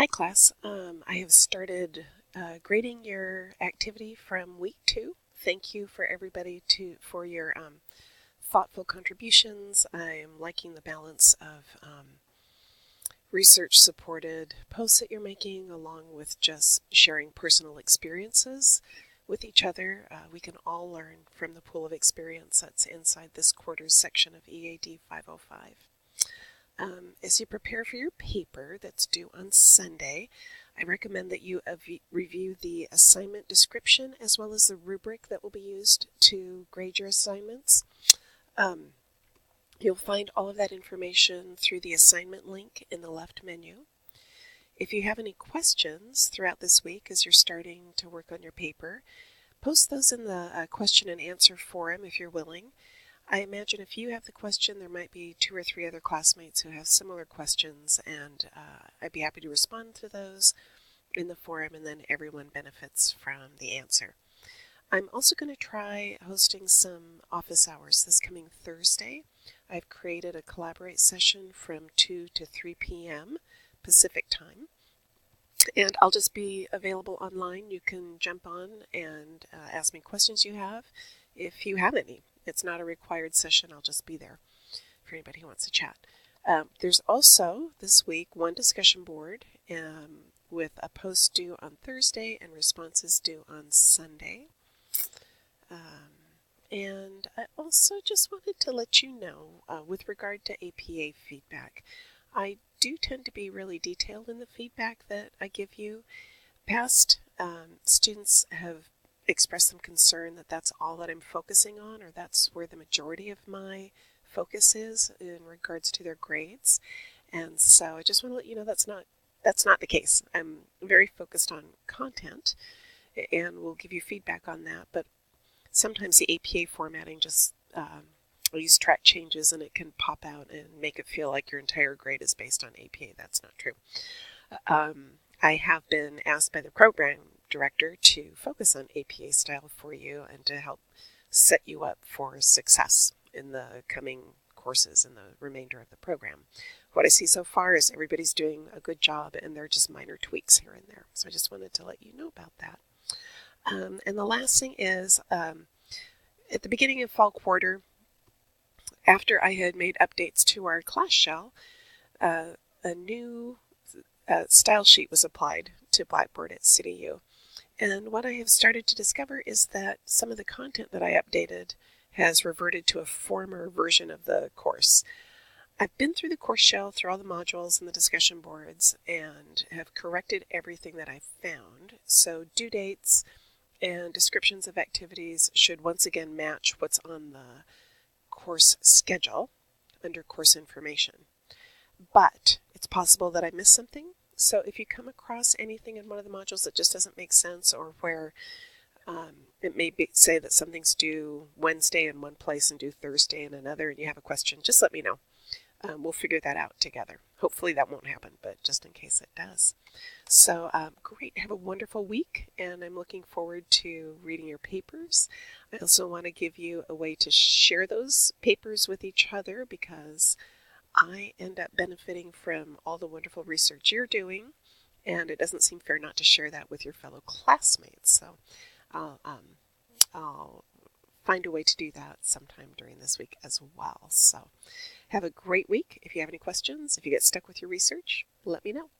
Hi class, I have started grading your activity from week 2. Thank you for everybody for your thoughtful contributions. I'm liking the balance of research supported posts that you're making along with just sharing personal experiences with each other. We can all learn from the pool of experience that's inside this quarter's section of EAD 505. As you prepare for your paper that's due on Sunday, I recommend that you review the assignment description as well as the rubric that will be used to grade your assignments. You'll find all of that information through the assignment link in the left menu. If you have any questions throughout this week as you're starting to work on your paper, post those in the question and answer forum if you're willing. I imagine if you have the question, there might be 2 or 3 other classmates who have similar questions, and I'd be happy to respond to those in the forum, and then everyone benefits from the answer. I'm also going to try hosting some office hours this coming Thursday. I've created a Collaborate session from 2 to 3 p.m. Pacific time. And I'll just be available online. You can jump on and ask me questions you have if you have any. It's not a required session. I'll just be there for anybody who wants to chat. There's also this week one discussion board with a post due on Thursday and responses due on Sunday. And I also just wanted to let you know with regard to APA feedback, I do tend to be really detailed in the feedback that I give you. Past students have expressed some concern that that's all that I'm focusing on, or that's where the majority of my focus is in regards to their grades. And so I just want to let you know that's not the case. I'm very focused on content, and we'll give you feedback on that. But sometimes the APA formatting just I'll use track changes and it can pop out and make it feel like your entire grade is based on APA. That's not true. I have been asked by the program director to focus on APA style for you and to help set you up for success in the coming courses in the remainder of the program. What I see so far is everybody's doing a good job, and there are just minor tweaks here and there. So I just wanted to let you know about that. And the last thing is, at the beginning of fall quarter, after I had made updates to our class shell, a new style sheet was applied to Blackboard at CityU. And what I have started to discover is that some of the content that I updated has reverted to a former version of the course. I've been through the course shell, through all the modules and the discussion boards, and have corrected everything that I've found. So due dates and descriptions of activities should once again match what's on the course schedule under course information. But it's possible that I missed something. So if you come across anything in one of the modules that just doesn't make sense, or where it may say that something's due Wednesday in one place and due Thursday in another, and you have a question, just let me know. We'll figure that out together. Hopefully that won't happen, but just in case it does. So great, have a wonderful week, and I'm looking forward to reading your papers. I also want to give you a way to share those papers with each other, because I end up benefiting from all the wonderful research you're doing, and it doesn't seem fair not to share that with your fellow classmates. So I'll find a way to do that sometime during this week as well. So have a great week. If you have any questions, if you get stuck with your research, let me know.